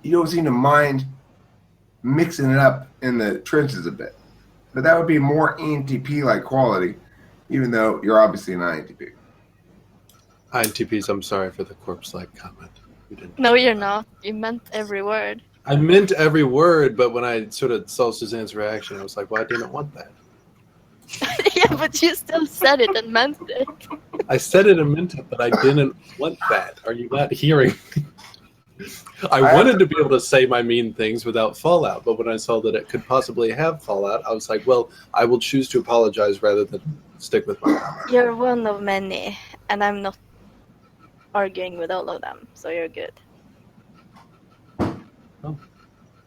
you don't seem to mind mixing it up in the trenches a bit. But that would be more ENTP-like quality, even though you're obviously an INTP. INTPs, I'm sorry for the corpse-like comment. No, you're not. You meant every word. I meant every word, but when I sort of saw Suzanne's reaction, I was like, well, I didn't want that. Yeah, but you still said it and meant it. I said it and meant it, but I didn't want that. Are you not hearing me? I wanted to be able to say my mean things without fallout, but when I saw that it could possibly have fallout, I was like, well, I will choose to apologize rather than stick with my comment. You're one of many, and I'm not arguing with all of them, so you're good. Oh.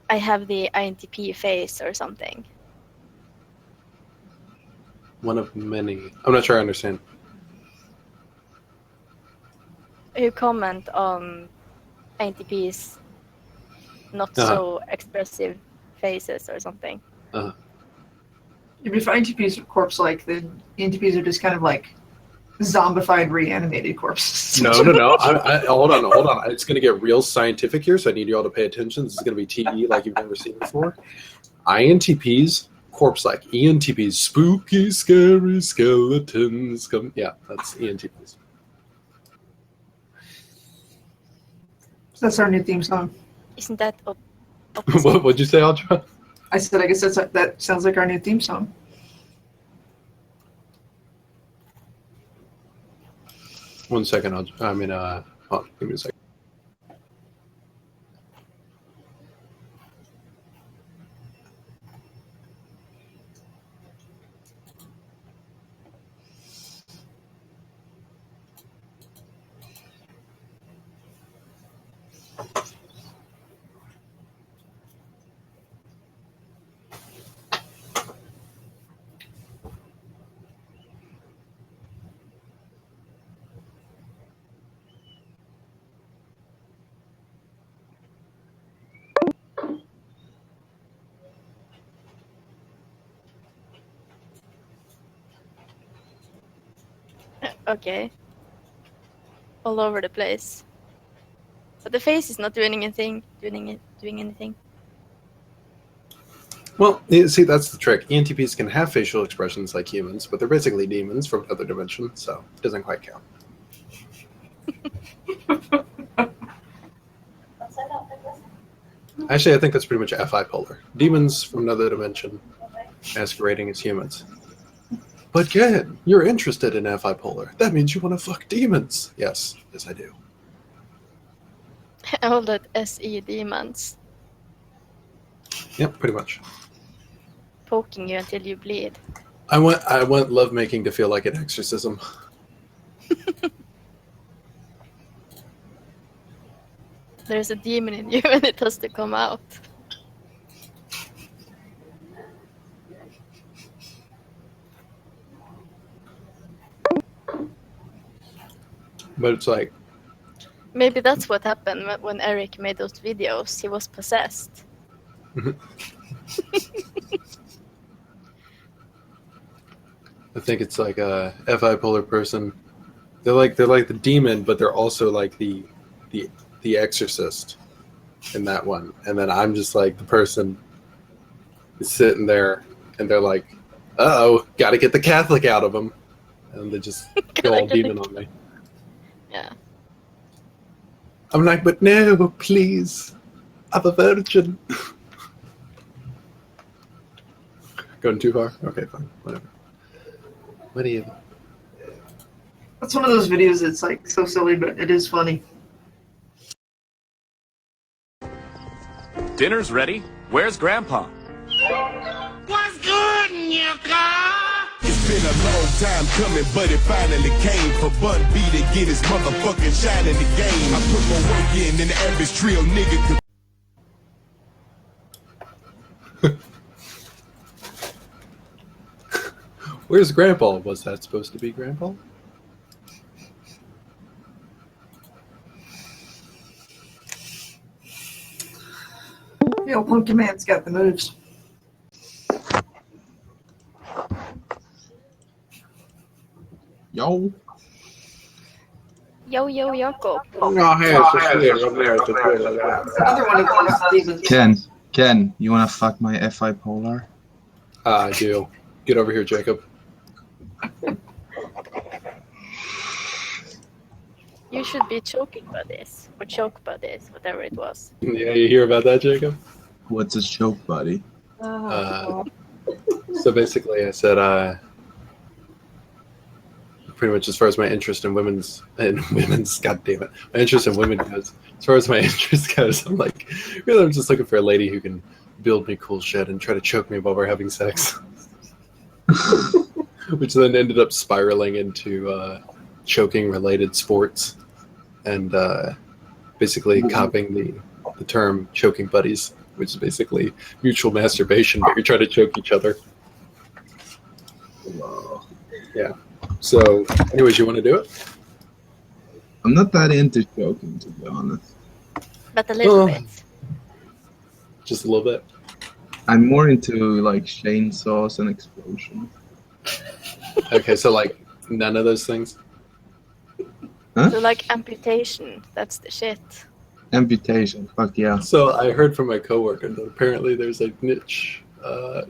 I have the INTP face or something. One of many. I'm not sure I understand. You comment on INTP's not so expressive faces or something. If INTPs are corpse-like, then ENTPs are just kind of like zombified, reanimated corpses. No. Hold on. It's going to get real scientific here, so I need you all to pay attention. This is going to be TE like you've never seen before. INTPs, corpse-like. ENTPs, spooky, scary skeletons. Yeah, that's ENTPs. That's our new theme song. Isn't that What'd you say, Audra? I said, I guess that sounds like our new theme song. One second, give me a second. okay? All over the place. But the face is not doing anything. Doing anything. Well, see, that's the trick. ENTPs can have facial expressions like humans, but they're basically demons from another dimension, so it doesn't quite count. Actually, I think that's pretty much FI polar. Demons from another dimension masquerading as humans. But Ken, you're interested in FI polar. That means you want to fuck demons. Yes, I do. All that SE demons. Yep, pretty much. Poking you until you bleed. I want lovemaking to feel like an exorcism. There's a demon in you and it has to come out. But it's like... Maybe that's what happened when Eric made those videos. He was possessed. I think it's like a FI polar person. They're like the demon, but they're also like the exorcist in that one. And then I'm just like the person sitting there, and they're like, "Uh-oh, got to get the Catholic out of them," and they just go all demon on me. Yeah. I'm like, but no, please, I'm a virgin. Going too far? Okay, fine, whatever. That's one of those videos that's like so silly, but it is funny. Dinner's ready. Where's Grandpa? What's good in your car? It's been a long time coming, but it finally came for Bun B to get his motherfucking shine in the game. I put more work in than the average trio nigga could. Where's Grandpa? Was that supposed to be Grandpa? Yo, Pumpkin Man's got the moves. Yo. Yo, Jacob. No, hey, it's just weird. Up there, it's just weird. Another one of those demons. Ken, you wanna fuck my FI Polar? I do. Get over here, Jacob. You should be choking buddies. Or choke buddies, whatever it was. Yeah, you hear about that, Jacob? What's a choke, buddy? So basically, I said, pretty much as far as my interest in women's, god damn it, my interest in women goes, as far as my interest goes, I'm like, really, I'm just looking for a lady who can build me cool shit and try to choke me while we're having sex. Which then ended up spiraling into choking-related sports and basically copying the term choking buddies, which is basically mutual masturbation, but you're trying to choke each other. Yeah. So, anyways, you want to do it? I'm not that into choking, to be honest. But a little bit. Just a little bit. I'm more into like chainsaws and explosions. Okay, so like none of those things. Huh? So like amputation, that's the shit. Amputation, fuck yeah. So I heard from my coworker that apparently there's a niche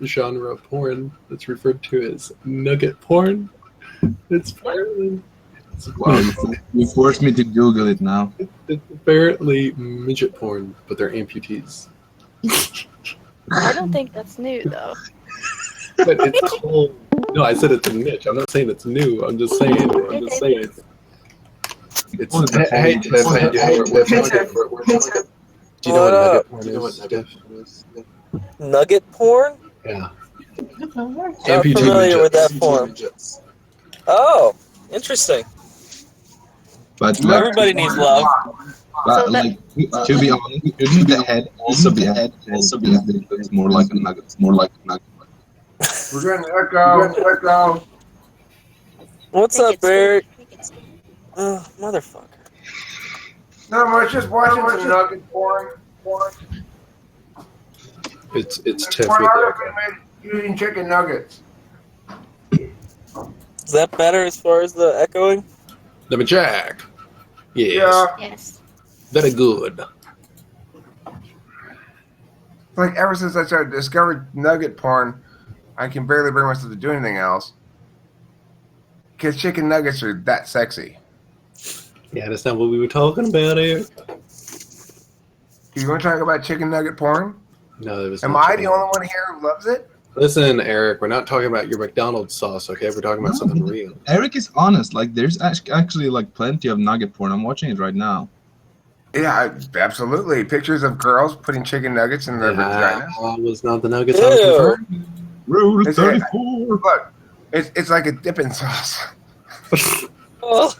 genre of porn that's referred to as nugget porn. It's apparently Wow, you forced me to Google it now. it's apparently midget porn, but they're amputees. I don't think that's new though. But it's called. No, I said it's a niche. I'm not saying it's new. I'm just saying. It's. Hey, Tiff. Do you know what nugget porn is? Nugget porn? Yeah. Not familiar with that form. Oh, interesting. But like, Everybody needs love. but So like to be honest, shouldn't the head also be a head? It's more like a nugget. It's more like a nugget. We're getting echo. What's think up, it's Barrett? Motherfucker. No, we're just watching some nugget porn. It's Tiff with the Pornography made eating chicken nuggets. Is that better as far as the echoing? Let me check. Yes. Yeah. Yes. Very good. Like ever since I started discovered nugget porn, I can barely bring myself to do anything else. Because chicken nuggets are that sexy. Yeah, that's not what we were talking about here. You want to talk about chicken nugget porn? No, it was. Am not I chicken. the only one here who loves it? Listen, Eric, we're not talking about your McDonald's sauce, okay? We're talking about something real. Eric is honest. Like, there's actually like plenty of nugget porn. I'm watching it right now. Yeah, absolutely. Pictures of girls putting chicken nuggets in their vaginas. That was not the nuggets I was referring. Rule It's 34. Look, it's like a dipping sauce. Oh,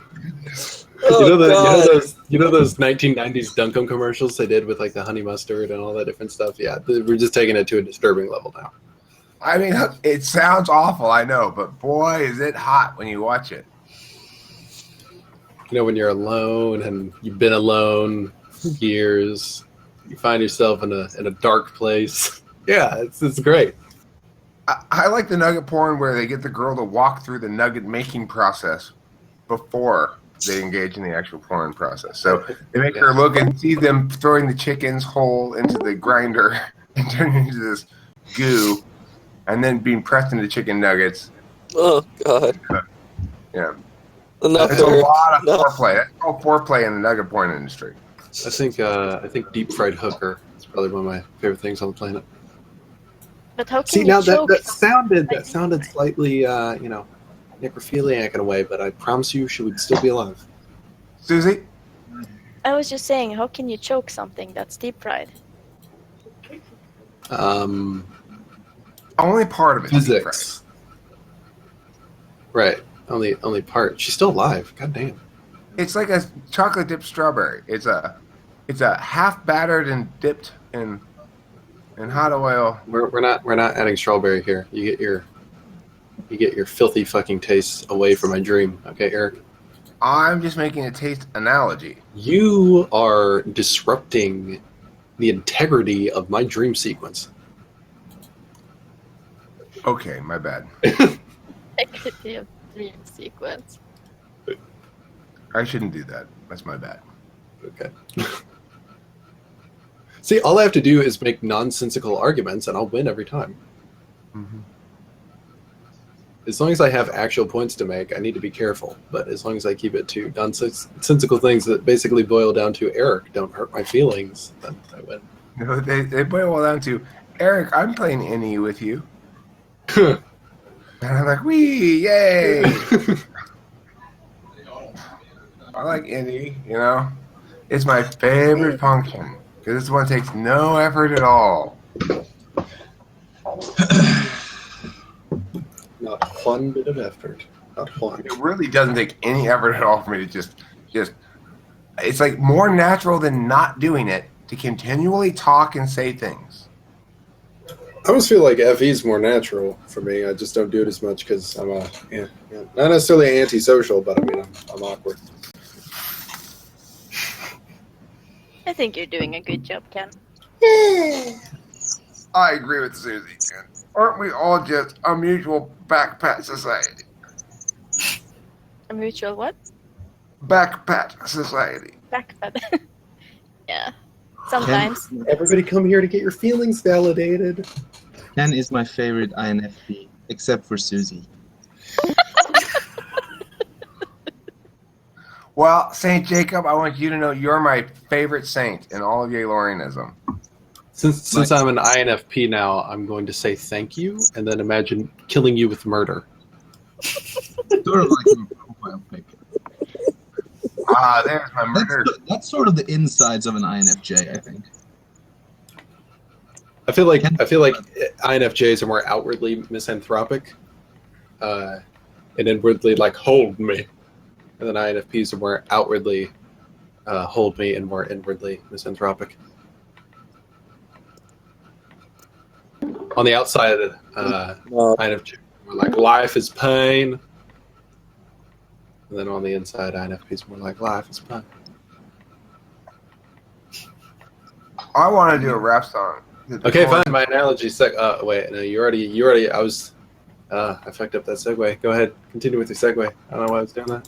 You know those 1990s Dunkin' commercials they did with like the honey mustard and all that different stuff? Yeah, we're just taking it to a disturbing level now. I mean, it sounds awful, I know, but boy, is it hot when you watch it. You know, when you're alone and you've been alone for years, you find yourself in a dark place. Yeah, it's great. I like the nugget porn where they get the girl to walk through the nugget making process before they engage in the actual porn process. So they make her look and see them throwing the chickens whole into the grinder and turning into this goo, and then being pressed into chicken nuggets. oh God. Yeah, Enough, that's a Eric. lot of Enough. foreplay. That's called foreplay in the nugget porn industry. I think deep fried hooker is probably one of my favorite things on the planet. But how can See, you now choke that someone? sounded slightly necrophiliac in a way, but I promise you she would still be alive. Susie? I was just saying, how can you choke something that's deep fried? Only part of it. Physics. Right. Only part. She's still alive. God damn. It's like a chocolate dipped strawberry. It's a half battered and dipped in hot oil. We're not adding strawberry here. You get your filthy fucking tastes away from my dream. Okay, Eric? I'm just making a taste analogy. You are disrupting the integrity of my dream sequence. Okay, my bad. Integrity of dream sequence. I shouldn't do that. That's my bad. Okay. See, all I have to do is make nonsensical arguments, and I'll win every time. Mm-hmm. As long as I have actual points to make, I need to be careful. But as long as I keep it to nonsensical things that basically boil down to Eric, don't hurt my feelings, then I win. No, they boil down to Eric. I'm playing NE with you, and I'm like, wee, yay! I like NE. You know, it's my favorite function because this one takes no effort at all. Not one bit of effort. Not one. It really doesn't take any effort at all for me to just. It's like more natural than not doing it to continually talk and say things. I almost feel like FE is more natural for me. I just don't do it as much because I'm not necessarily antisocial, but I mean I'm awkward. I think you're doing a good job, Ken. I agree with Susie. Aren't we all just a mutual backpat society? A mutual what? Backpat society. Backpad. Yeah. Sometimes. Everybody come here to get your feelings validated. Ken is my favorite INFP, except for Susie. Well, Saint Jacob, I want you to know you're my favorite saint in all of Yaylorianism. Since I'm an INFP now, I'm going to say thank you, and then imagine killing you with murder. Sort of like a profile pic. Ah, there's my murder. That's sort of the insides of an INFJ, I think. I feel like INFJs are more outwardly misanthropic, and inwardly like hold me, and then INFPs are more outwardly hold me and more inwardly misanthropic. On the outside, INFJ more like life is pain, and then on the inside, INFPs more like life is fun. I want to do a rap song. Okay, fine. My analogy. Wait, no, you already. I was. I fucked up that segue. Go ahead. Continue with your segue. I don't know why I was doing that.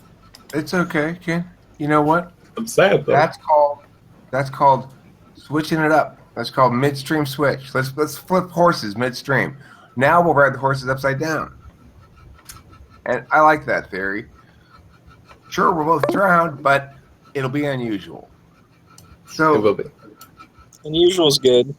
It's okay, Ken. You know what? I'm sad though. That's called switching it up. That's called midstream switch. Let's flip horses midstream. Now we'll ride the horses upside down. And I like that theory. Sure, we'll both drown, but it'll be unusual. So It will be. Unusual's good.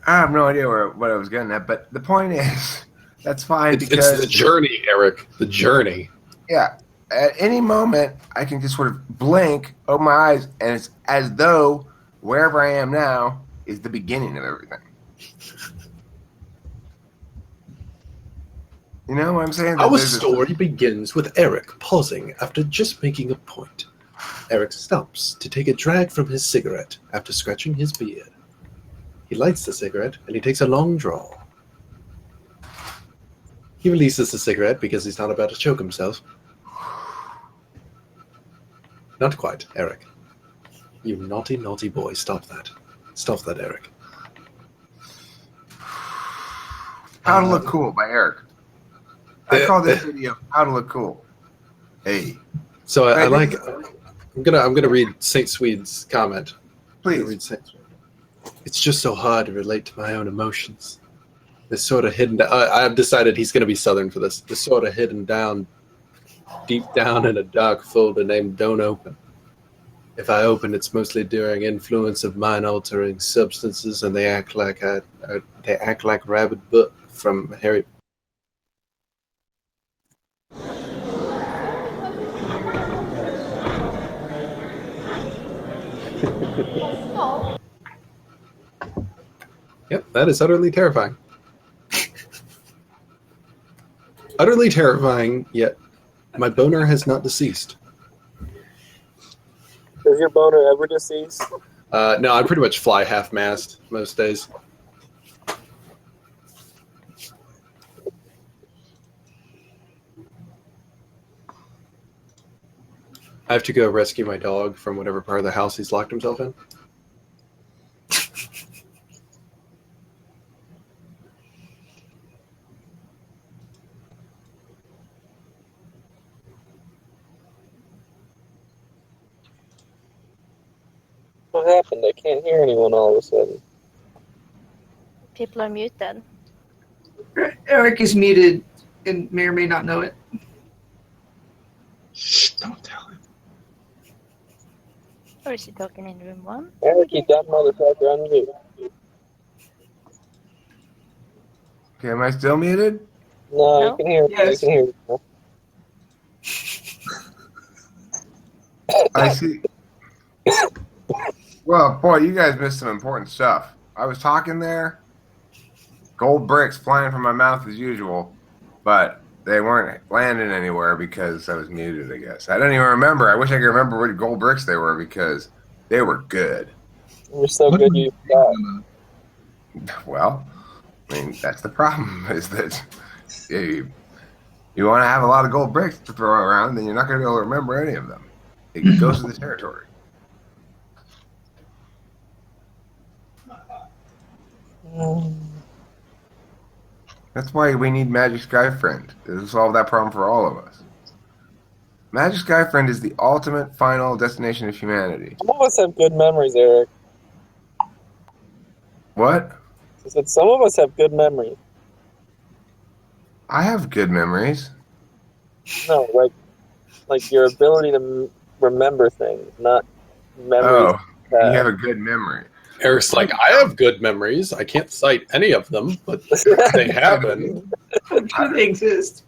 I have no idea what I was getting at, but the point is, that's fine It's because the journey, Eric. The journey. yeah, at any moment I can just sort of blink, open my eyes, and it's as though wherever I am now is the beginning of everything. You know what I'm saying? Our There's story begins with Eric pausing after just making a point. Eric stops to take a drag from his cigarette after scratching his beard. He lights the cigarette and he takes a long draw. He releases the cigarette because he's not about to choke himself. Not quite, Eric. You naughty, naughty boy. Stop that. Stop that, Eric. How to Look Cool by Eric. I call this video How to Look Cool. Hey. So I like. I'm gonna read Saint Swede's comment. Please. It's just so hard to relate to my own emotions. This sort of hidden. I've decided he's gonna be Southern for this. This sort of hidden down, deep down in a dark folder named "Don't Open." If I open, it's mostly during influence of mind-altering substances, and they act like Rabbit Book from Harry. Yep, that is utterly terrifying. Utterly terrifying, yet my boner has not deceased. Is your boner ever deceased? No, I pretty much fly half-mast most days. I have to go rescue my dog from whatever part of the house he's locked himself in. What happened? I can't hear anyone all of a sudden. People are muted. Eric is muted and may or may not know it. Shh, don't tell him. Or is he talking in room 1? Eric, you dumb motherfucker, unmute. Okay, am I still muted? No, No? you can hear. Yes. You can hear. Me. I see. Well, boy, you guys missed some important stuff. I was talking there, gold bricks flying from my mouth as usual, but they weren't landing anywhere because I was muted, I guess. I don't even remember. I wish I could remember what gold bricks they were because they were good. You're so What good, were you thinking forgot. Well, I mean, that's the problem, is that you want to have a lot of gold bricks to throw around, then you're not going to be able to remember any of them. It goes with the territory. That's why we need Magic Sky Friend to solve that problem for all of us. Magic Sky Friend is the ultimate final destination of humanity. Some of us have good memories, Eric. What? I said some of us have good memories. I have good memories. No, like your ability to remember things, not memories. Oh, you have a good memory. Eric's like, I have good memories. I can't cite any of them, but they happen. I'm sure they exist.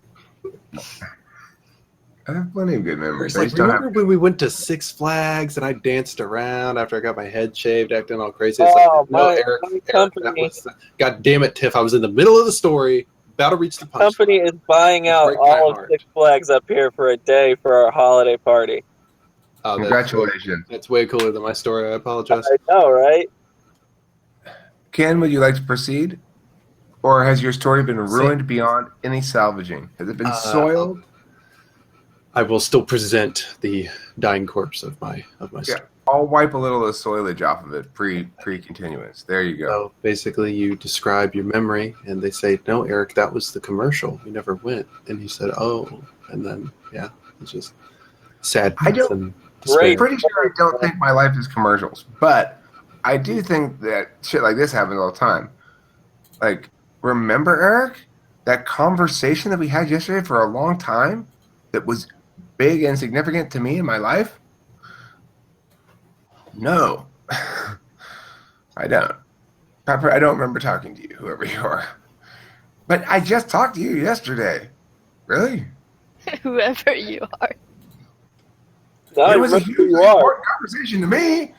I have plenty of good memories. Eric's I like, just don't remember have. when we went to Six Flags and I danced around after I got my head shaved, acting all crazy? Oh, no, my Eric, that company. was, God damn it, Tiff. I was in the middle of the story, about to reach the punch. Company is buying out Break my all of heart. Six Flags up here for a day for our holiday party. Oh, Congratulations. That's way cooler than my story. I apologize. I know, right? Ken, would you like to proceed? Or has your story been ruined beyond any salvaging? Has it been soiled? I will still present the dying corpse of my story. I'll wipe a little of the soilage off of it pre-continuance. There you go. So basically, you describe your memory, and they say, "No, Eric, that was the commercial. You never went." And he said, "Oh," and then it's just sad. I don't- and Great. I'm pretty sure I don't think my life is commercials, but I do think that shit like this happens all the time. Like, remember, Eric, that conversation that we had yesterday for a long time that was big and significant to me in my life? No. I don't. Pepper, I don't remember talking to you, whoever you are. But I just talked to you yesterday. Really? Whoever you are. Now It I was a remember huge who you are. important conversation to me.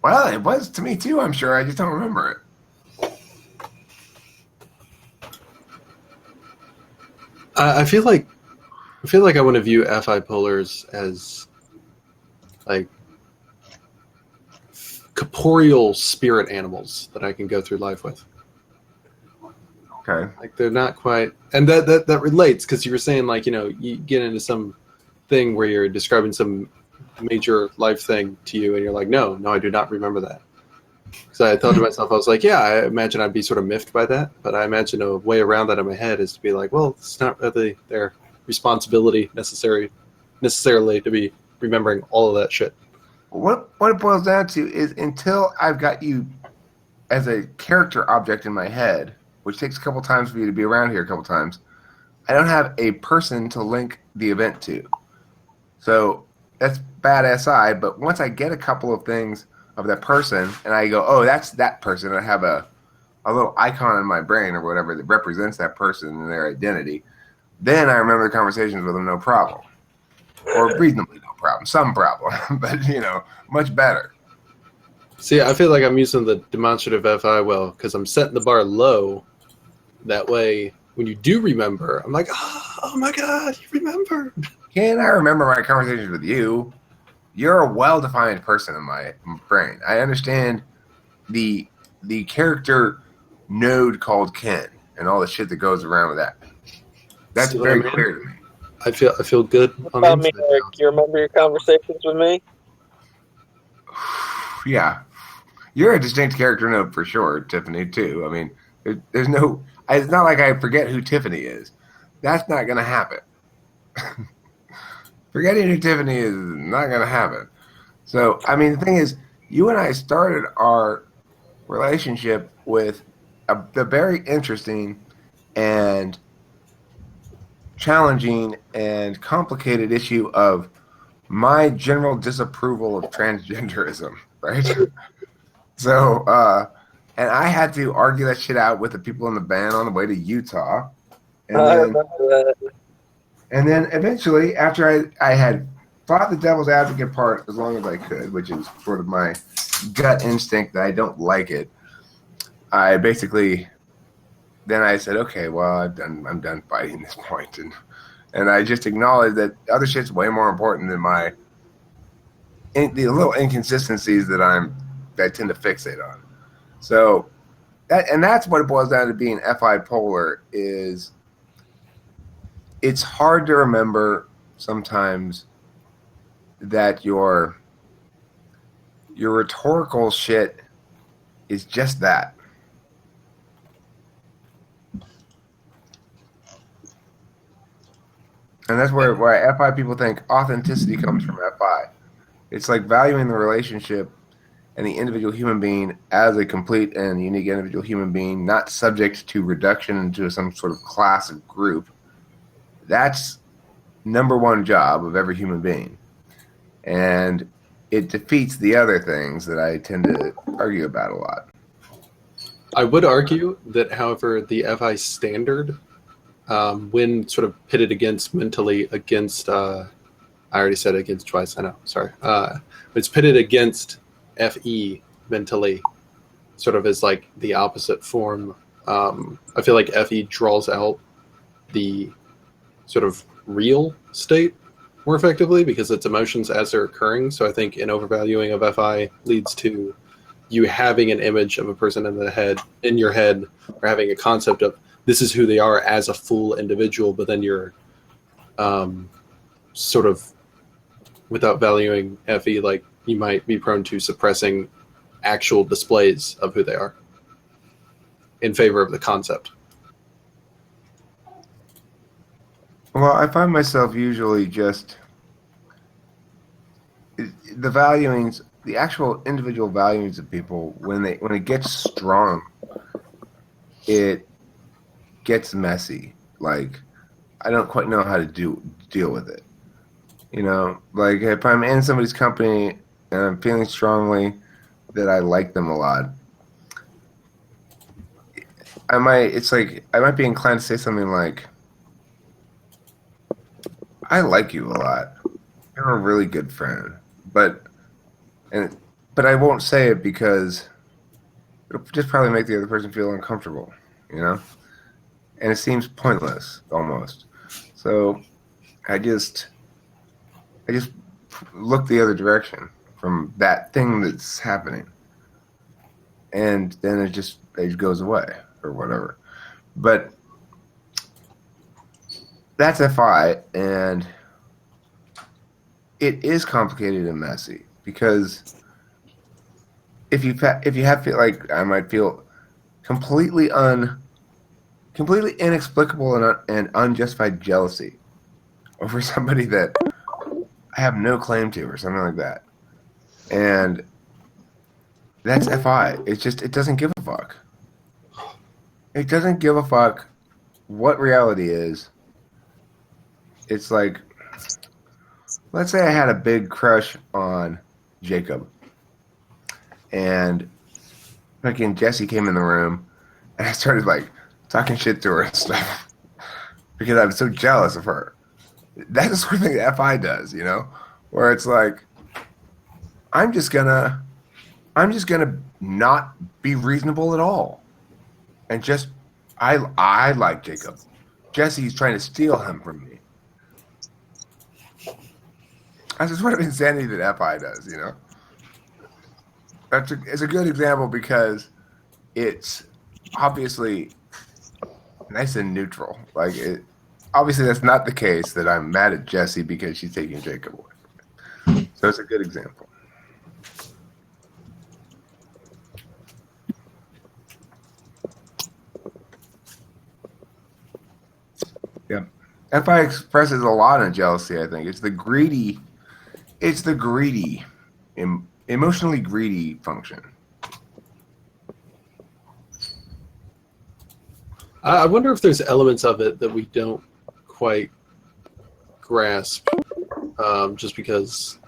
Well, it was to me too, I'm sure. I just don't remember it. I feel like I want to view FI polars as like corporeal spirit animals that I can go through life with. Okay. Like they're not quite, and that relates because you were saying like you get into some thing where you're describing some major life thing to you, and you're like, no, I do not remember that. Because I thought to myself, I was like, yeah, I imagine I'd be sort of miffed by that, but I imagine a way around that in my head is to be like, well, it's not really their responsibility necessarily to be remembering all of that shit. What it boils down to is until I've got you as a character object in my head, which takes a couple times for you to be around here a couple times, I don't have a person to link the event to. So that's bad SI, but once I get a couple of things of that person and I go, oh, that's that person, I have a little icon in my brain or whatever that represents that person and their identity, then I remember the conversations with them no problem. Or reasonably no problem. Some problem, but much better. See, I feel like I'm using the demonstrative FI well because I'm setting the bar low. That way, when you do remember, I'm like, oh my God, you remember. Can I remember my conversations with you? You're a well-defined person in my brain. I understand the character node called Ken and all the shit that goes around with that. That's See what very I mean? clear to me. I feel good What on the about me, inside Eric? now. You remember your conversations with me? Yeah. You're a distinct character node for sure, Tiffany, too. I mean, there's no... It's not like I forget who Tiffany is. That's not going to happen. Forgetting who Tiffany is not going to happen. So, I mean, the thing is, you and I started our relationship with the very interesting and challenging and complicated issue of my general disapproval of transgenderism, right? So, and I had to argue that shit out with the people in the band on the way to Utah. I remember that. And then eventually, after I had fought the devil's advocate part as long as I could, which is sort of my gut instinct that I don't like it, I basically, then I said, okay, well, I'm done fighting this point. And I just acknowledged that other shit's way more important than the little inconsistencies that I tend to fixate on. So, that's what it boils down to being FI polar is it's hard to remember sometimes that your rhetorical shit is just that. And that's why FI people think authenticity comes from FI. It's like valuing the relationship and the individual human being as a complete and unique individual human being, not subject to reduction into some sort of class or group. That's number one job of every human being. And it defeats the other things that I tend to argue about a lot. I would argue that, however, the FI standard, when sort of pitted mentally against, I already said against twice, I know, sorry. It's pitted against FE mentally, sort of as like the opposite form. I feel like FE draws out the sort of real state more effectively because it's emotions as they're occurring. So I think an overvaluing of FI leads to you having an image of a person in your head, or having a concept of this is who they are as a full individual, but then you're sort of, without valuing FE, like you might be prone to suppressing actual displays of who they are in favor of the concept. Well, I find myself usually just the valuings, the actual individual valuings of people, when it gets strong, it gets messy. Like, I don't quite know how to deal with it. You know, like if I'm in somebody's company and I'm feeling strongly that I like them a lot, I might be inclined to say something like, I like you a lot. You're a really good friend. But I won't say it because it'll just probably make the other person feel uncomfortable, you know? And it seems pointless almost. So I just look the other direction from that thing that's happening. And then it goes away or whatever. But that's FI, and it is complicated and messy because if you feel like I might feel completely inexplicable and unjustified jealousy over somebody that I have no claim to or something like that, and that's FI. It doesn't give a fuck. It doesn't give a fuck what reality is. It's like, let's say I had a big crush on Jacob, and fucking Jessie came in the room, and I started like talking shit to her and stuff because I was so jealous of her. That's the sort of thing that FI does, you know, where it's like, I'm just gonna not be reasonable at all, and just I like Jacob. Jessie's trying to steal him from me. That's the sort of insanity that FI does, you know. It's a good example because it's obviously nice and neutral. Like, obviously that's not the case that I'm mad at Jessie because she's taking Jacob away from me. So it's a good example. Yeah. FI expresses a lot in jealousy, I think. It's the greedy emotionally greedy function. I wonder if there's elements of it that we don't quite grasp, just because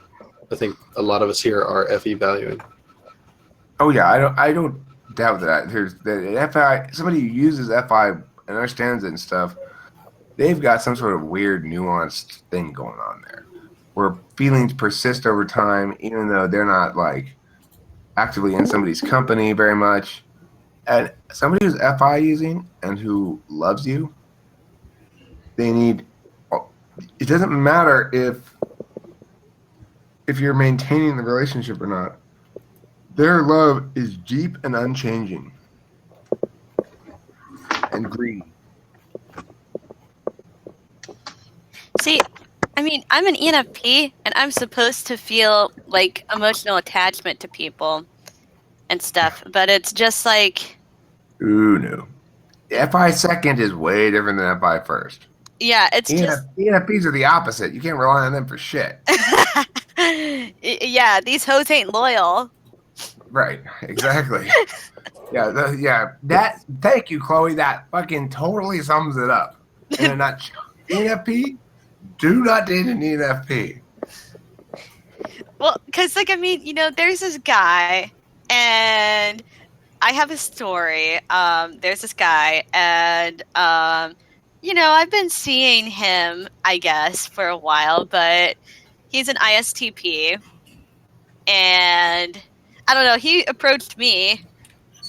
I think a lot of us here are FE valuing. Oh yeah, I don't doubt that. There's that FI. Somebody who uses FI and understands it and stuff. They've got some sort of weird, nuanced thing going on there, where feelings persist over time, even though they're not like actively in somebody's company very much. And somebody who's FI using and who loves you, they need. It doesn't matter if you're maintaining the relationship or not. Their love is deep and unchanging, and greedy. See, I mean, I'm an ENFP, and I'm supposed to feel like emotional attachment to people and stuff, but it's just like, Ooh, no. FI second is way different than FI first. yeah, it's just ENFPs are the opposite. You can't rely on them for shit. yeah, these hoes ain't loyal. Right, exactly. That. Thank you, Chloe. That fucking totally sums it up. In a nutshell. ENFP, do not date an ENFP. Well, because, like, I mean, you know, there's this guy, and I have a story. There's this guy, and, you know, I've been seeing him, I guess, for a while, but he's an ISTP, and I don't know, he approached me,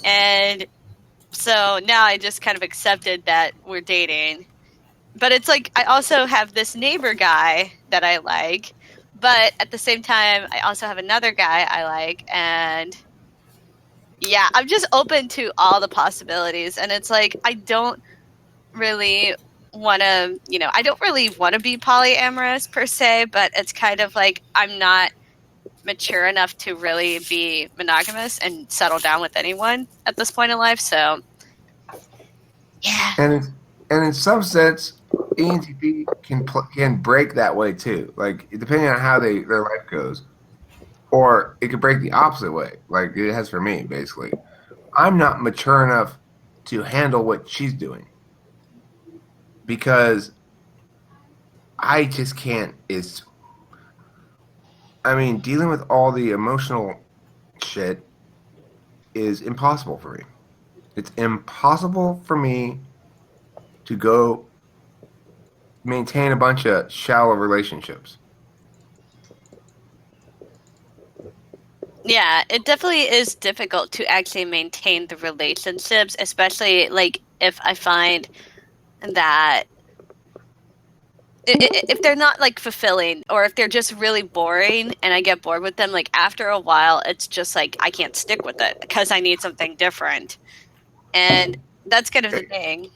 and so now I just kind of accepted that we're dating. But it's like, I also have this neighbor guy that I like, but at the same time, I also have another guy I like, and yeah, I'm just open to all the possibilities, and it's like, I don't really want to, you know, I don't really want to be polyamorous per se, but it's kind of like, I'm not mature enough to really be monogamous and settle down with anyone at this point in life, so yeah. And in some sense, ENTP can break that way too. Like, depending on how their life goes. Or it could break the opposite way, like it has for me, basically. I'm not mature enough to handle what she's doing. Because I just can't. Dealing with all the emotional shit is impossible for me. It's impossible for me to go maintain a bunch of shallow relationships. Yeah, it definitely is difficult to actually maintain the relationships, especially like if I find that if they're not like fulfilling, or if they're just really boring and I get bored with them, like after a while it's just like I can't stick with it because I need something different, and that's kind of the thing.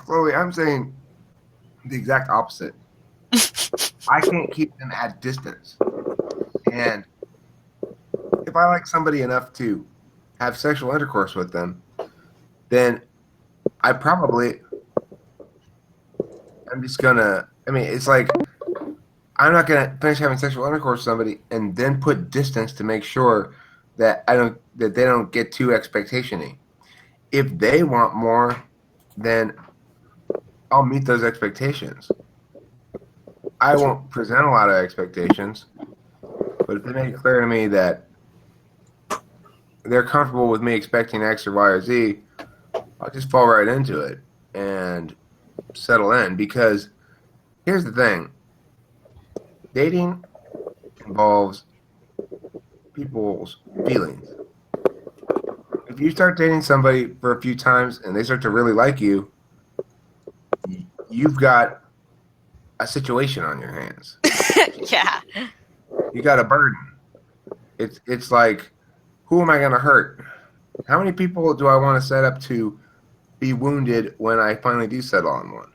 Chloe, I'm saying the exact opposite. I can't keep them at distance. And if I like somebody enough to have sexual intercourse with them, then I'm just gonna, it's like, I'm not gonna finish having sexual intercourse with somebody and then put distance to make sure that they don't get too expectation-y. If they want more, then I'll meet those expectations. I won't present a lot of expectations, but if they make it clear to me that they're comfortable with me expecting X or Y or Z, I'll just fall right into it and settle in. Because here's the thing. Dating involves people's feelings. If you start dating somebody for a few times and they start to really like you, you've got a situation on your hands. Yeah. You got a burden. It's like, who am I going to hurt? How many people do I want to set up to be wounded when I finally do settle on one?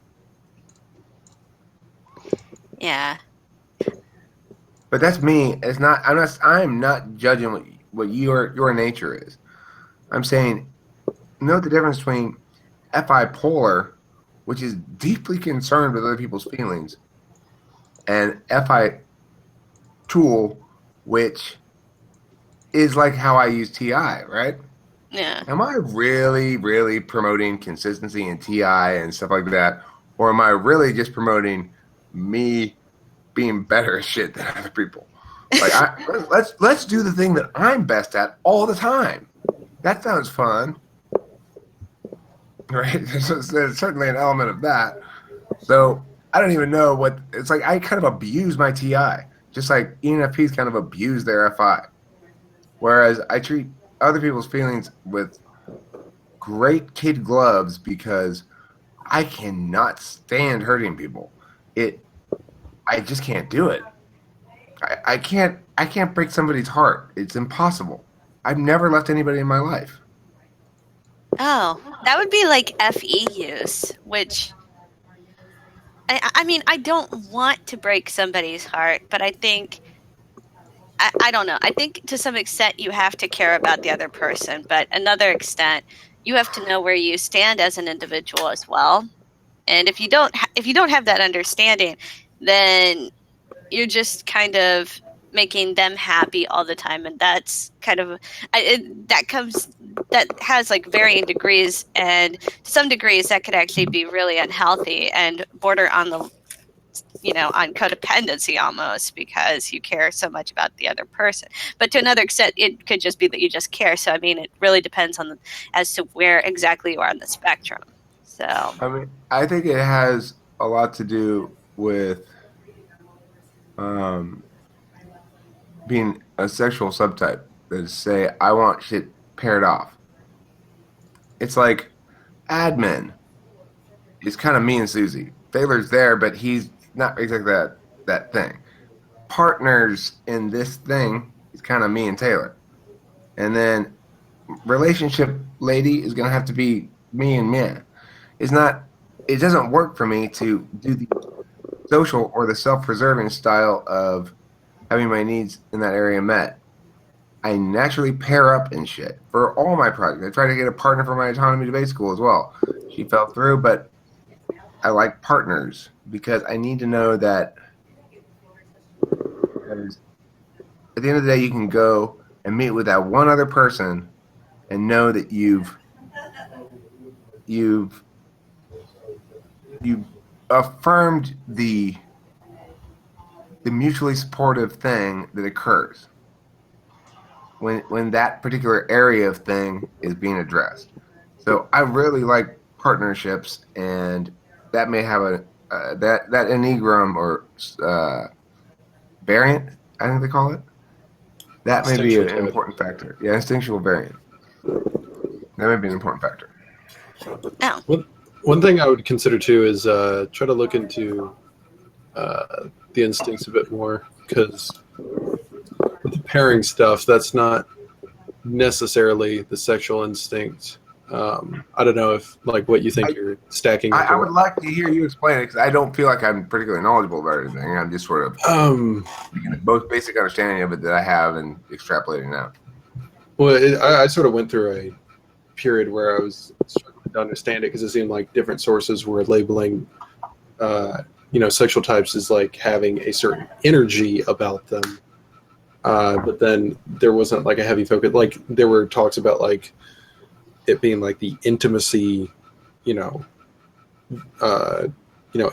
Yeah. But that's me. It's not. I'm not judging what your nature is. I'm saying, note the difference between FI polar, which is deeply concerned with other people's feelings, and FI tool, which is like how I use TI, right? Yeah. Am I really, really promoting consistency in TI and stuff like that? Or am I really just promoting me being better at shit than other people? Like, let's do the thing that I'm best at all the time. That sounds fun. Right? There's certainly an element of that. So I don't even know what it's like. I kind of abuse my TI, just like ENFPs kind of abuse their FI. Whereas I treat other people's feelings with great kid gloves because I cannot stand hurting people. I just can't do it. I can't break somebody's heart. It's impossible. I've never left anybody in my life. Oh, that would be like FE use, which I mean, I don't want to break somebody's heart, but I think I don't know. I think to some extent you have to care about the other person, but another extent you have to know where you stand as an individual as well. And if you don't have that understanding, then you're just kind of making them happy all the time, and that's kind of that has like varying degrees, and to some degrees that could actually be really unhealthy and border on the on codependency almost, because you care so much about the other person. But to another extent, it could just be that you just care. So I mean, it really depends on as to where exactly you are on the spectrum. So I mean, I think it has a lot to do with being a sexual subtype. That is, say, I want shit paired off. It's like admin is kind of me and Susie. Taylor's there, but he's not exactly that thing. Partners in this thing is kind of me and Taylor. And then relationship lady is going to have to be me and Mia. It doesn't work for me to do the social or the self-preserving style of having my needs in that area met. I naturally pair up and shit for all my projects. I tried to get a partner for my autonomy debate school as well. She fell through, but I like partners because I need to know that at the end of the day, you can go and meet with that one other person and know that you've affirmed the mutually supportive thing that occurs when that particular area of thing is being addressed. So I really like partnerships, and that may have that Enneagram or variant, I think they call it. That may be an important factor. Yeah, instinctual variant. That may be an important factor. Oh. One thing I would consider too is try to look into the instincts a bit more, because with the pairing stuff, that's not necessarily the sexual instinct. I don't know if what you think you're stacking. I would like to hear you explain it, because I don't feel like I'm particularly knowledgeable about anything. I'm just sort of speaking the most basic understanding of it that I have and extrapolating out. Well, I sort of went through a period where I was struggling to understand it, because it seemed like different sources were labeling sexual types as like having a certain energy about them, but then there wasn't like a heavy focus. Like there were talks about like it being like the intimacy,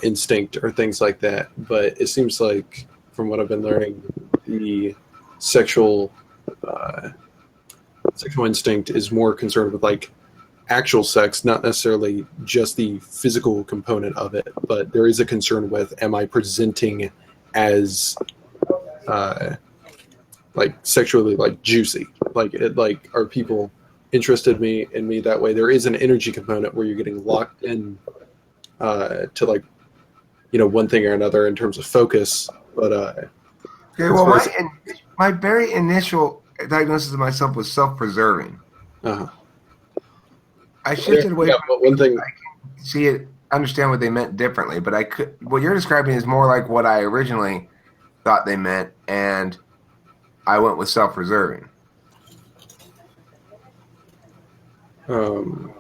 instinct or things like that. But it seems like, from what I've been learning, the sexual instinct is more concerned with like actual sex, not necessarily just the physical component of it, but there is a concern with, am I presenting as like sexually like juicy, like are people interested in me that way? There is an energy component where you're getting locked in to like one thing or another in terms of focus, but okay, well, my very initial diagnosis of myself was self-preserving. I shifted away from one thing. I can understand what they meant differently, but what you're describing is more like what I originally thought they meant, and I went with self-preserving. One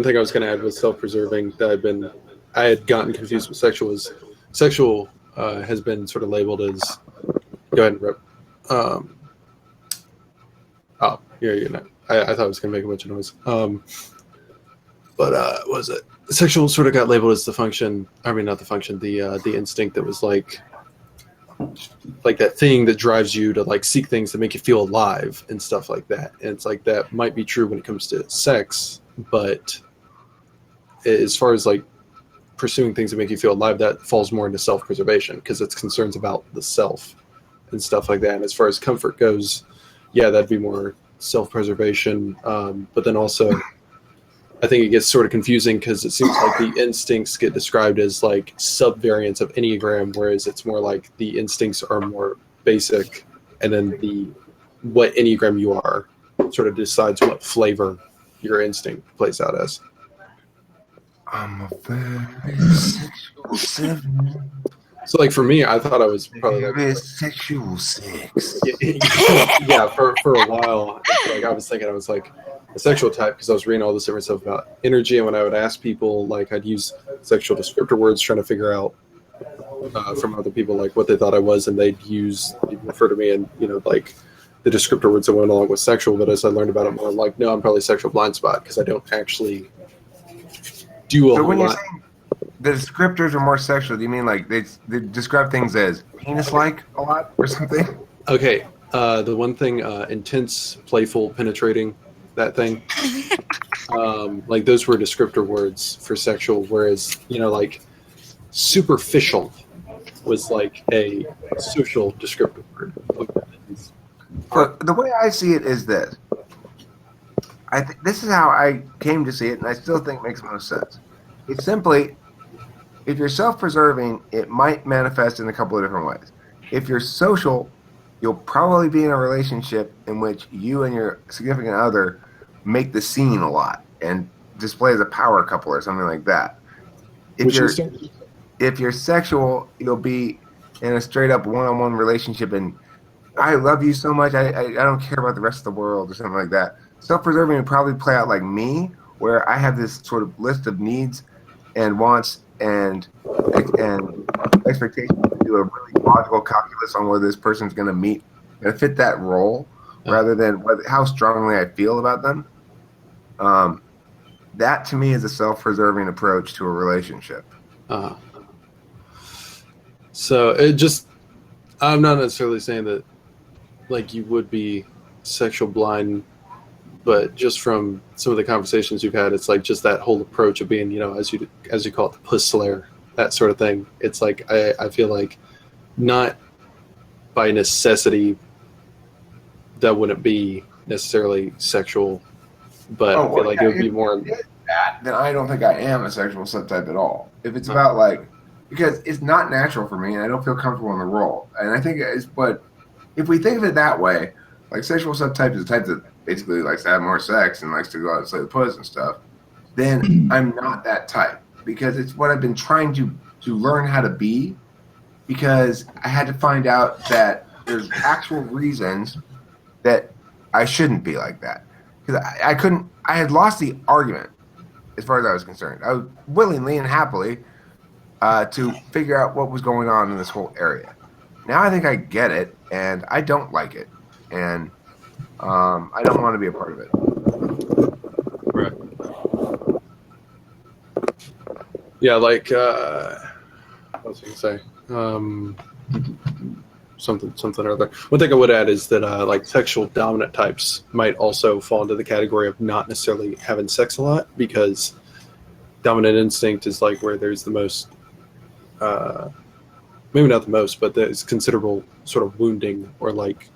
thing I was going to add with self-preserving that I had gotten confused with sexual has been sort of labeled as. Go ahead and rip. Oh, you're not. I thought I was going to make a bunch of noise. But what was it? Sexual sort of got labeled as the function. I mean, not the function. The instinct that was like that thing that drives you to like seek things that make you feel alive and stuff like that. And it's like that might be true when it comes to sex, but as far as like pursuing things that make you feel alive, that falls more into self-preservation because it's concerns about the self and stuff like that. And as far as comfort goes, yeah, that'd be more self-preservation. But then also, I think it gets sort of confusing because it seems like the instincts get described as like subvariants of Enneagram, whereas it's more like the instincts are more basic, and then what Enneagram you are sort of decides what flavor your instinct plays out as. I'm a very sexual 7. So, like for me, I thought I was probably like sexual 6. Yeah, for a while, like I was thinking I was like a sexual type because I was reading all this different stuff about energy, and when I would ask people, like I'd use sexual descriptor words trying to figure out from other people like what they thought I was, and they'd refer to me and like the descriptor words that went along with sexual. But as I learned about it more, I'm like, no, I'm probably sexual blind spot because I don't actually do a So whole when you're lot. saying the descriptors are more sexual, do you mean like they describe things as penis-like a lot or something? Okay, the one thing, intense, playful, penetrating, that thing. Like those were descriptor words for sexual, whereas like superficial was like a social descriptor word. But the way I see it is this. I think this is how I came to see it, and I still think makes most sense. It's simply, if you're self-preserving, it might manifest in a couple of different ways. If you're social, you'll probably be in a relationship in which you and your significant other make the scene a lot and display as a power couple or something like that. If you're sexual, you'll be in a straight-up one-on-one relationship, and I love you so much, I don't care about the rest of the world or something like that. Self-preserving would probably play out like me, where I have this sort of list of needs and wants and expectations to do a really logical calculus on whether this person's going to meet and fit that role, rather than how strongly I feel about them. That to me is a self-preserving approach to a relationship. So it just, I'm not necessarily saying that like you would be sexual blind, but just from some of the conversations you've had, it's like just that whole approach of being, as you call it, the puss slayer, that sort of thing. It's like I feel like not by necessity that wouldn't be necessarily sexual, but I feel like it would be more. That, then I don't think I am a sexual subtype at all. If it's about like, because it's not natural for me, and I don't feel comfortable in the role. And I think but if we think of it that way, like sexual subtype is a type that basically likes to have more sex and likes to go out and slay the puss and stuff, then I'm not that type, because it's what I've been trying to learn how to be, because I had to find out that there's actual reasons that I shouldn't be like that. Because I had lost the argument as far as I was concerned. I was willingly and happily to figure out what was going on in this whole area. Now I think I get it, and I don't like it. And I don't want to be a part of it. Right. Yeah, like what was I gonna say? Something or other. One thing I would add is that like sexual dominant types might also fall into the category of not necessarily having sex a lot, because dominant instinct is like where there's the most, maybe not the most, but there's considerable sort of wounding or like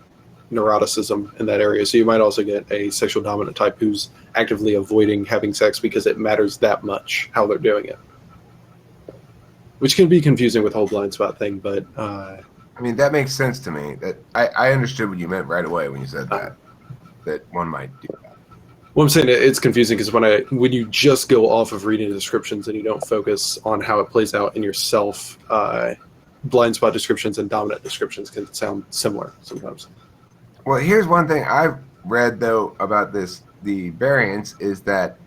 neuroticism in that area. So you might also get a sexual dominant type who's actively avoiding having sex because it matters that much how they're doing it, which can be confusing with the whole blind spot thing. But I mean, that makes sense to me. That I understood what you meant right away when you said that one might do that. Well, I'm saying it's confusing because when you just go off of reading the descriptions and you don't focus on how it plays out in yourself, blind spot descriptions and dominant descriptions can sound similar sometimes. Well, here's one thing I've read, though, about the variants, is that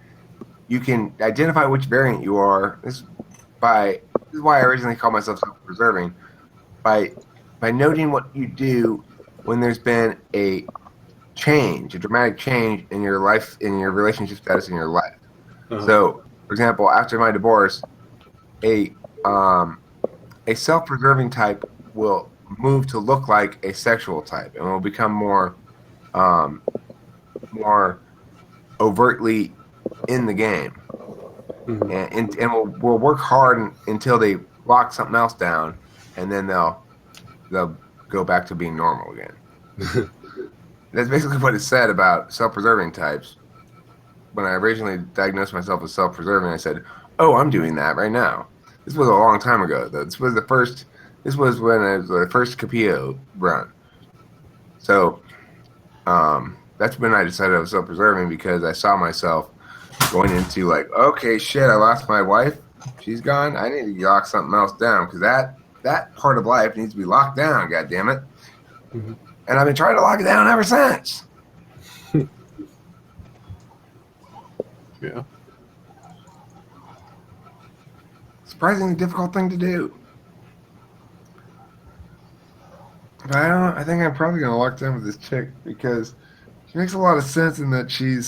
you can identify which variant you are. This is why I originally called myself self-preserving, by noting what you do when there's been a dramatic change in your life, in your relationship status in your life. So, for example, after my divorce, a self-preserving type will move to look like a sexual type and will become more overtly in the game, and will work hard until they lock something else down, and then they'll go back to being normal again. That's basically what it said about self-preserving types. When I originally diagnosed myself as self-preserving, I said, "Oh, I'm doing that right now." This was a long time ago, though. This was when I was the first Capillo run. So, that's when I decided I was self-preserving, because I saw myself going into like, okay, shit, I lost my wife. She's gone. I need to lock something else down, because that part of life needs to be locked down. God damn it! Mm-hmm. And I've been trying to lock it down ever since. Yeah. Surprisingly difficult thing to do. But I think I'm probably gonna lock down with this chick, because she makes a lot of sense in that she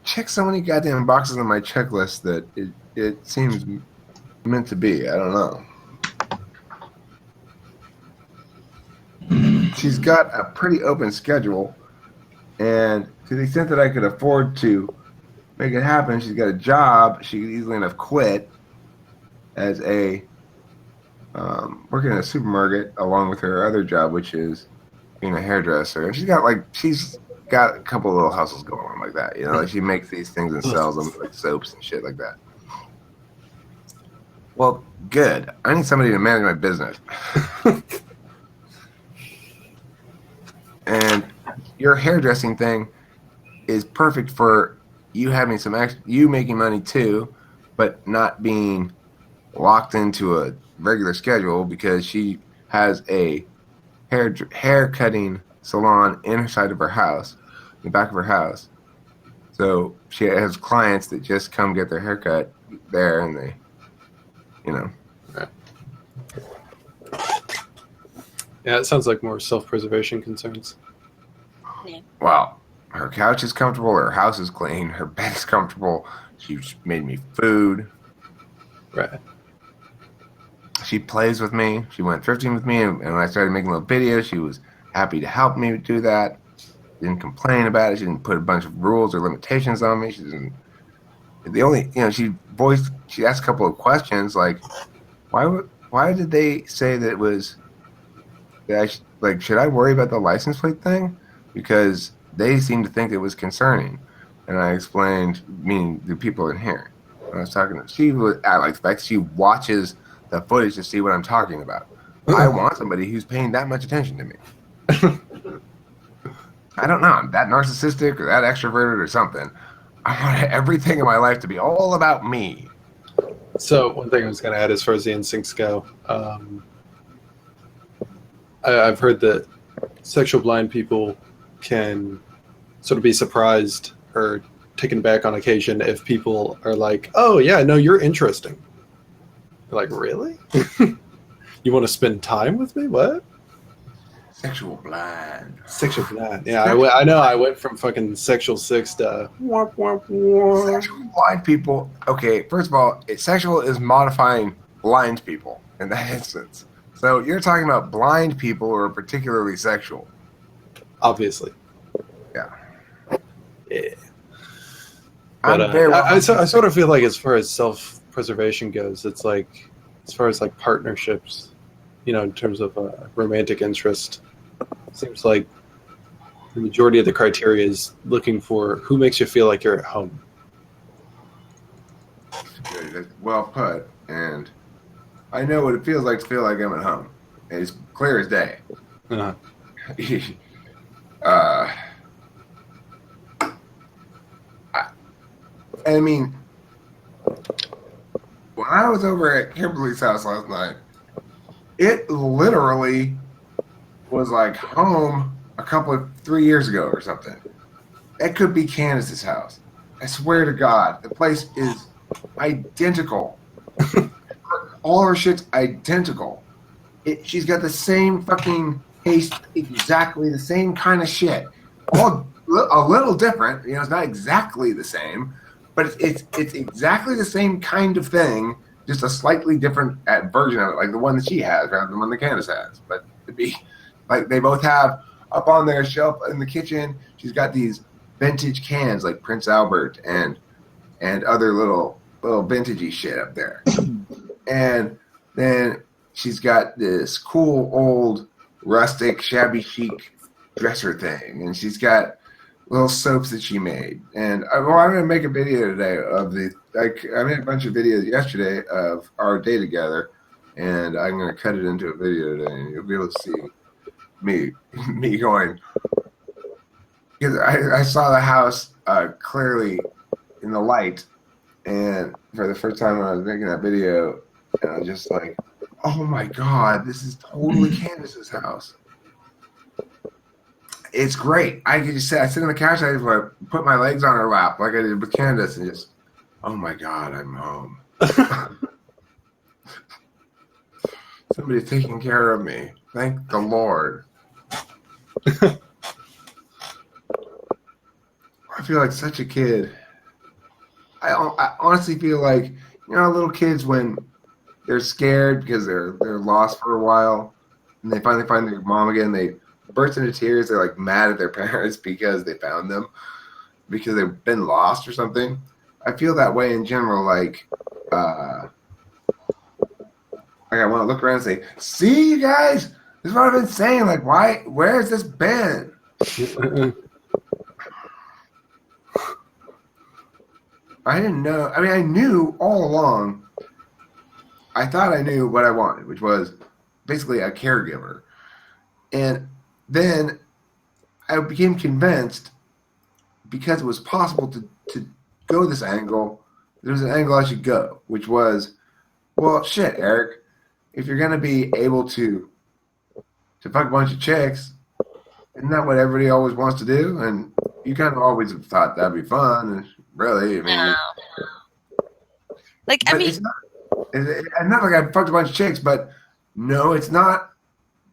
checks so many goddamn boxes on my checklist that it seems meant to be. I don't know. She's got a pretty open schedule, and to the extent that I could afford to make it happen, she's got a job she could easily enough quit as a working in a supermarket, along with her other job, which is being a hairdresser. And she's got a couple of little hustles going on like that. You know, like she makes these things and sells them, like soaps and shit like that. Well, good. I need somebody to manage my business. And your hairdressing thing is perfect for you having you making money too, but not being locked into a regular schedule, because she has a hair cutting salon inside of her house, in the back of her house. So she has clients that just come get their haircut there, and they, you know. Yeah, it sounds like more self-preservation concerns. Yeah. Well, her couch is comfortable, her house is clean, her bed is comfortable. She's made me food. Right. She plays with me. She went thrifting with me, and when I started making little videos, she was happy to help me do that. Didn't complain about it. She didn't put a bunch of rules or limitations on me. She didn't. The only, she asked a couple of questions like, why did they say that it was that should I worry about the license plate thing? Because they seemed to think it was concerning, and I explained, meaning the people in here. When I was talking to her, she was like the fact she watches the footage to see what I'm talking about. I want somebody who's paying that much attention to me. I don't know. I'm that narcissistic or that extroverted or something. I want everything in my life to be all about me. So one thing I was going to add as far as the instincts go, I've heard that sexual blind people can sort of be surprised or taken back on occasion if people are like, "Oh yeah, no, you're interesting." They're like, "Really? You want to spend time with me? What?" Sexual blind. Sexual blind. Yeah, I know. I went from fucking sexual 6 to Sexual blind people. Okay, first of all, sexual is modifying blind people in that instance. So you're talking about blind people who are particularly sexual. Obviously. Yeah. Yeah. But I sort of feel like as far as self-preservation goes, it's like as far as like partnerships, in terms of romantic interest, seems like the majority of the criteria is looking for who makes you feel like you're at home. Good. Well put. And I know what it feels like to feel like I'm at home. It's clear as day. Uh-huh. I mean, when I was over at Kimberly's house last night, it literally was like home 3 years ago or something. That could be Candace's house. I swear to God, the place is identical. all her shit's identical. She's got the same fucking taste, exactly the same kind of shit. All a little different, it's not exactly the same, but it's exactly the same kind of thing, just a slightly different version of it, like the one that she has rather than the one that Candace has. But to be like, they both have up on their shelf in the kitchen. She's got these vintage cans like Prince Albert and other little vintagey shit up there, and then she's got this cool old rustic shabby chic dresser thing, and she's got little soaps that she made. And I'm going to make a video today of I made a bunch of videos yesterday of our day together, and I'm going to cut it into a video today, and you'll be able to see me going, because I saw the house clearly in the light, and for the first time when I was making that video, and I was just like, oh my God, this is totally Candace's house. It's great. I could just sit on the couch, I just like put my legs on her lap like I did with Candace, and just, oh my God, I'm home. Somebody's taking care of me. Thank the Lord. I feel like such a kid. I honestly feel like, little kids when they're scared because they're lost for a while, and they finally find their mom again, they burst into tears. They're like mad at their parents because they found them, because they've been lost or something. I feel that way in general. Like I want to look around and say, see, you guys, this is what I've been saying. Like, why? Where has this been? I didn't know. I mean, I knew all along. I thought I knew what I wanted, which was basically a caregiver. And then I became convinced, because it was possible to go this angle, there was an angle I should go, which was, well, shit, Eric, if you're going to be able to fuck a bunch of chicks, isn't that what everybody always wants to do? And you kind of always have thought that'd be fun. And really, I mean, No. Like, I mean, it's not like I fucked a bunch of chicks, but no, it's not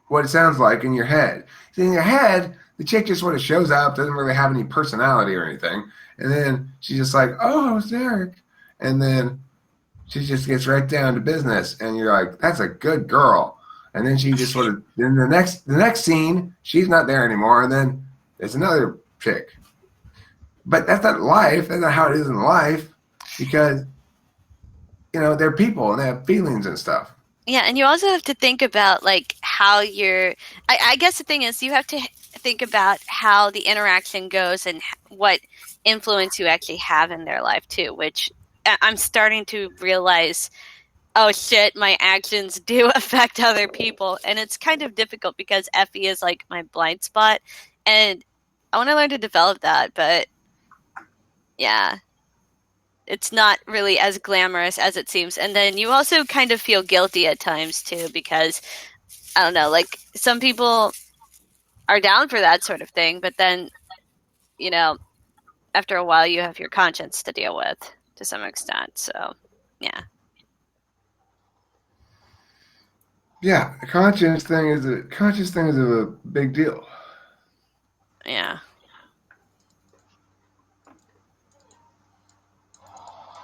what it sounds like in your head. See, in your head, the chick just sort of shows up, doesn't really have any personality or anything, and then she's just like, "Oh, it's Eric," and then she just gets right down to business, and you're like, "That's a good girl." And then she just sort of, then the next scene, she's not there anymore, and then there's another chick. But that's not life. That's not how it is in life, because they're people and they have feelings and stuff. yeah, and you also have to think about like how I guess the thing is, you have to think about how the interaction goes and what influence you actually have in their life too, which I'm starting to realize, oh shit, my actions do affect other people. And it's kind of difficult because Effie is like my blind spot, and I want to learn to develop that, but yeah, it's not really as glamorous as it seems. And then you also kind of feel guilty at times too, because I don't know, like some people are down for that sort of thing, but then, after a while you have your conscience to deal with to some extent. So, yeah. Yeah, the conscience thing is a big deal. Yeah.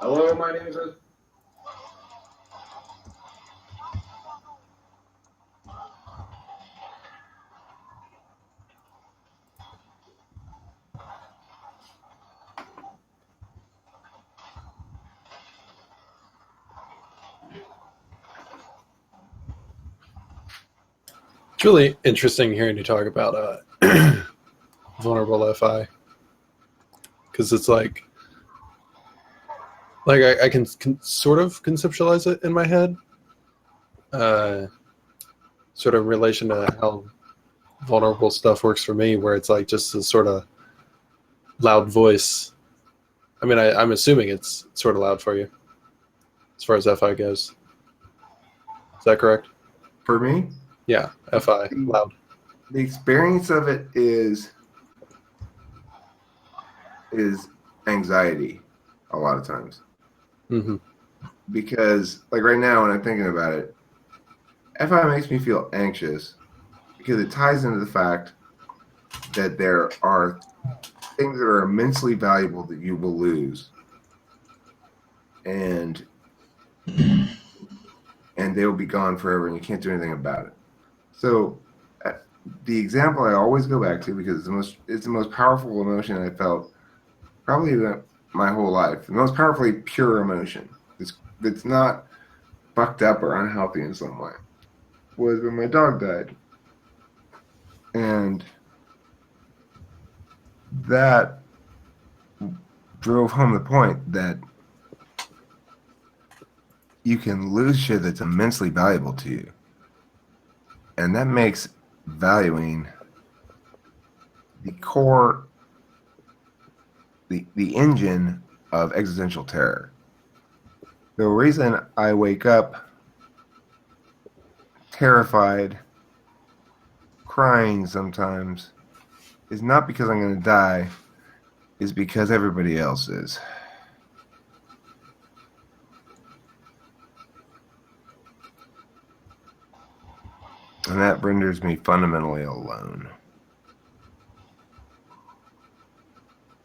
Hello, my name is. It's really interesting hearing you talk about vulnerable FI, because it's like I can sort of conceptualize it in my head, sort of in relation to how vulnerable stuff works for me, where it's like just a sort of loud voice. I mean, I'm assuming it's sort of loud for you as far as FI goes. Is that correct? For me? Yeah, FI, loud. The experience of it is anxiety a lot of times. Mm-hmm. because, like right now, when I'm thinking about it, FI makes me feel anxious because it ties into the fact that there are things that are immensely valuable that you will lose, and they will be gone forever, and you can't do anything about it. So, the example I always go back to, because it's the most powerful emotion I felt probably my whole life, the most powerfully pure emotion. It's not fucked up or unhealthy in some way, was when my dog died. And that drove home the point that you can lose shit that's immensely valuable to you. And that makes valuing the core, the engine of existential terror. The reason I wake up terrified, crying sometimes, is not because I'm going to die, is because everybody else is. And that renders me fundamentally alone.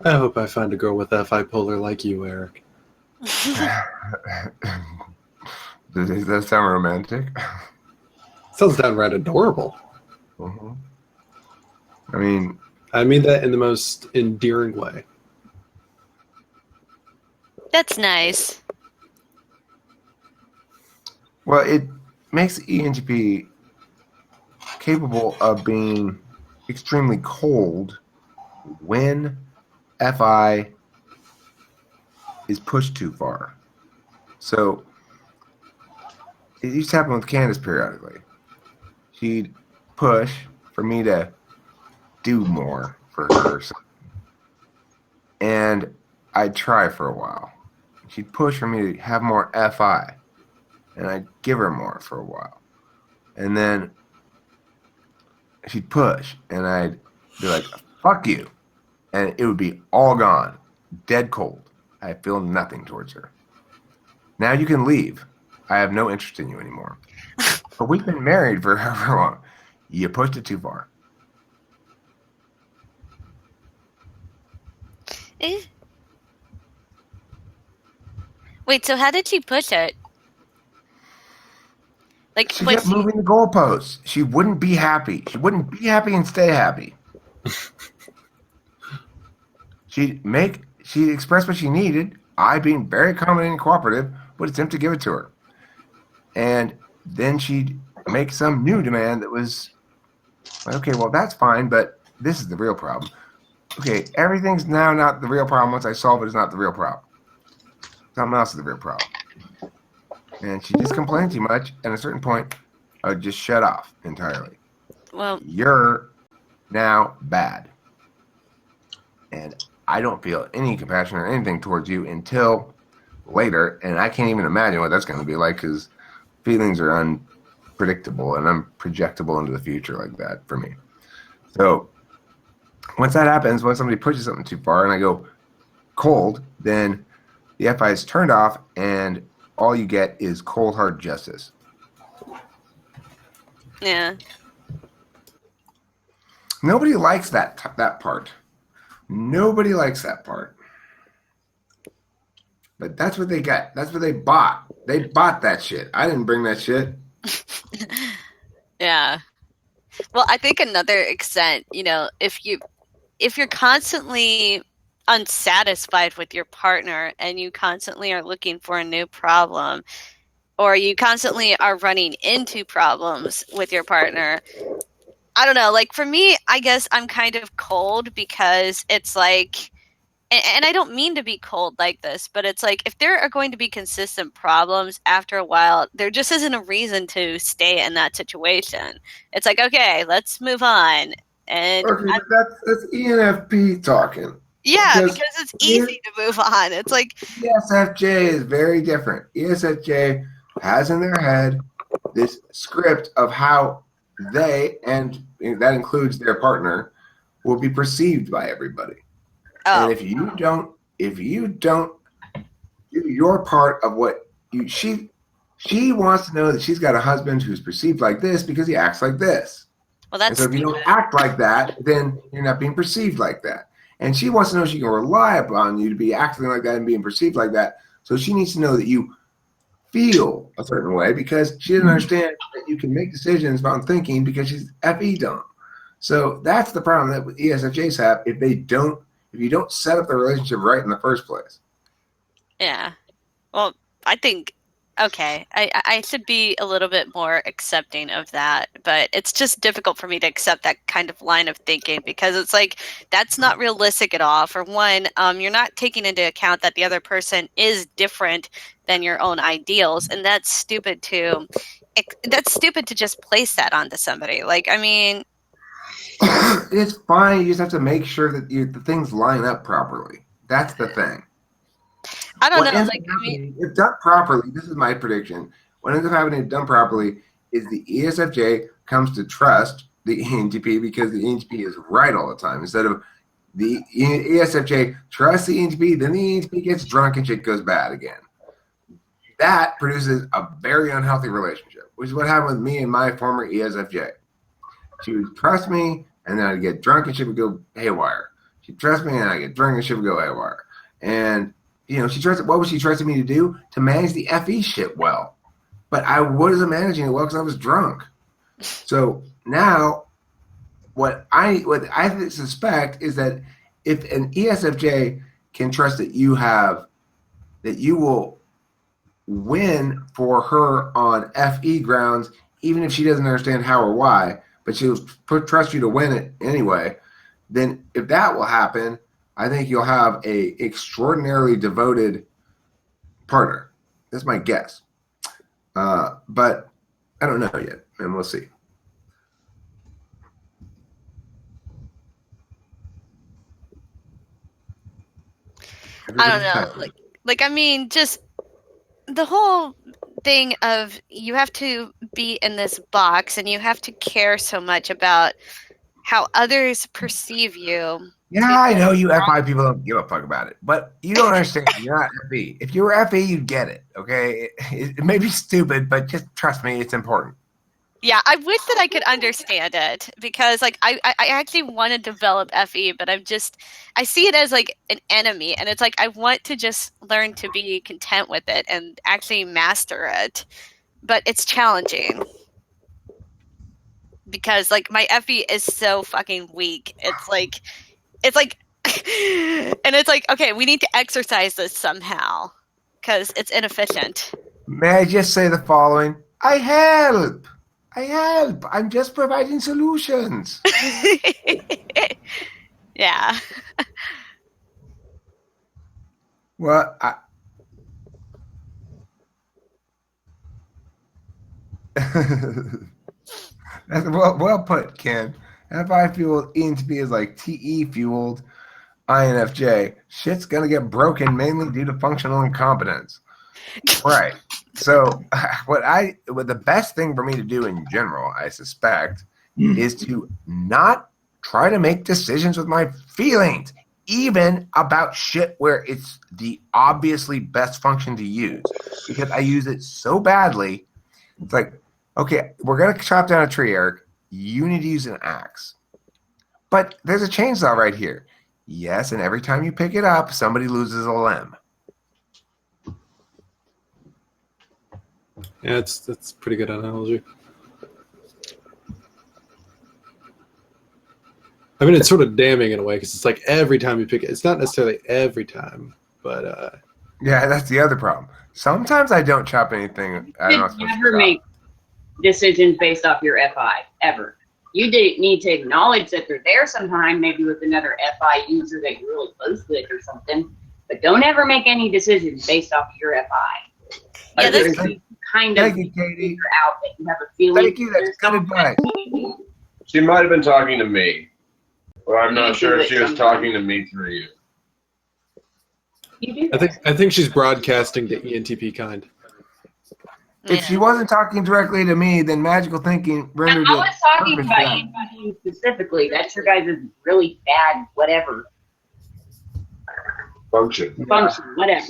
I hope I find a girl with FI polar like you, Eric. Does that sound romantic? Sounds downright adorable. Mm-hmm. I mean that in the most endearing way. That's nice. Well, it makes ENTP capable of being extremely cold when FI is pushed too far. So it used to happen with Candace periodically. She'd push for me to do more for her, and I'd try for a while. She'd push for me to have more FI, and I'd give her more for a while. And then she'd push, and I'd be like, fuck you. And it would be all gone, dead cold. I feel nothing towards her. Now you can leave. I have no interest in you anymore. But we've been married for however long. You pushed it too far. Wait, so how did she push it? Like, she kept moving the goalposts. She wouldn't be happy. She wouldn't be happy and stay happy. She'd express what she needed. I, being very accommodating and cooperative, would attempt to give it to her. And then she'd make some new demand that was, okay, well, that's fine, but this is the real problem. Okay, everything's now not the real problem. Once I solve it, it's not the real problem. Something else is the real problem. And she just complained too much. At a certain point, I would just shut off entirely. Well, you're now bad. And I don't feel any compassion or anything towards you until later. And I can't even imagine what that's going to be like, because feelings are unpredictable and unprojectable into the future like that for me. So once that happens, when somebody pushes something too far and I go cold, then the FI is turned off and all you get is cold hard justice. Yeah. Nobody likes that part. Nobody likes that part. But that's what they got. That's what they bought. They bought that shit. I didn't bring that shit. Yeah. Well, I think another extent, if you're constantly unsatisfied with your partner and you constantly are looking for a new problem, or you constantly are running into problems with your partner, I don't know, like for me, I guess I'm kind of cold because it's like, and I don't mean to be cold like this, but it's like if there are going to be consistent problems after a while, there just isn't a reason to stay in that situation. It's like, okay, let's move on. And okay, that's ENFP talking. Yeah, because it's easy to move on. It's like ESFJ is very different. ESFJ has in their head this script of how they, and that includes their partner, will be perceived by everybody. Oh. And if you don't do your part of what she wants to know that she's got a husband who's perceived like this because he acts like this. Well, And that's so if you don't act like that, then you're not being perceived like that. And she wants to know she can rely upon you to be acting like that and being perceived like that. So she needs to know that you feel a certain way because she doesn't understand that you can make decisions about thinking because she's FE dumb. So that's the problem that ESFJs have if you don't set up the relationship right in the first place. Yeah. Well, I think, okay, I should be a little bit more accepting of that, but it's just difficult for me to accept that kind of line of thinking because it's like, that's not realistic at all. For one, you're not taking into account that the other person is different than your own ideals, and that's stupid to just place that onto somebody. Like, I mean... It's fine. You just have to make sure that the things line up properly. That's the thing. I don't What know. ends Like, up happening, if done properly, this is my prediction. What ends up happening if done properly is the ESFJ comes to trust the ENTP because the ENTP is right all the time. Instead of the ESFJ trusts the ENTP, then the ENTP gets drunk and shit goes bad again. That produces a very unhealthy relationship, which is what happened with me and my former ESFJ. She would trust me, and then I'd get drunk and shit would go haywire. She'd trust me, and I'd get drunk and shit would go haywire. And what was she trusting me to do? To manage the FE shit well. But I wasn't managing it well because I was drunk. So now what I suspect is that if an ESFJ can trust that you will win for her on FE grounds, even if she doesn't understand how or why, but she'll trust you to win it anyway, then if that will happen, I think you'll have a extraordinarily devoted partner. That's my guess. But I don't know yet, and we'll see. I don't know. Like, I mean, just the whole thing of you have to be in this box and you have to care so much about how others perceive you. Yeah, I know you FI people don't give a fuck about it, but you don't understand. You're not FE. If you were FE, you'd get it, okay? It may be stupid, but just trust me, it's important. Yeah, I wish that I could understand it because, like, I actually want to develop FE, but I see it as, like, an enemy, and it's like I want to just learn to be content with it and actually master it, but it's challenging because, like, my FE is so fucking weak. It's like, and it's like, okay, we need to exercise this somehow because it's inefficient. May I just say the following? I help. I'm just providing solutions. Yeah. Well, that's well put, Ken. FI fueled ENTP is like TE fueled INFJ. Shit's gonna get broken mainly due to functional incompetence. Right. So what the best thing for me to do in general, I suspect, is to not try to make decisions with my feelings, even about shit where it's the obviously best function to use, because I use it so badly. It's like, okay, we're going to chop down a tree, Eric. You need to use an axe. But there's a chainsaw right here. Yes, and every time you pick it up, somebody loses a limb. Yeah, that's a pretty good analogy. I mean, it's sort of damning in a way because it's like every time you pick it. It's not necessarily every time, but yeah, that's the other problem. Sometimes I don't chop anything. I don't never make decisions based off your FI ever. You need to acknowledge that they're there sometime, maybe with another FI user that you're really close with or something. But don't ever make any decisions based off of your FI. Yeah, that's kind of figure out that you have a feeling. Thank you. That's good advice. She might have been talking to me, or I'm not sure if she was talking to me through you. You do. I think she's broadcasting to ENTP kind. If she wasn't talking directly to me, then magical thinking rendered it. I was talking about you specifically. That's your guys' really bad whatever. Function, whatever.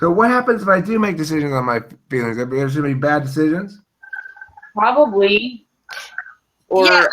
So what happens if I do make decisions on my feelings? There's going to be bad decisions? Probably. Or Yeah.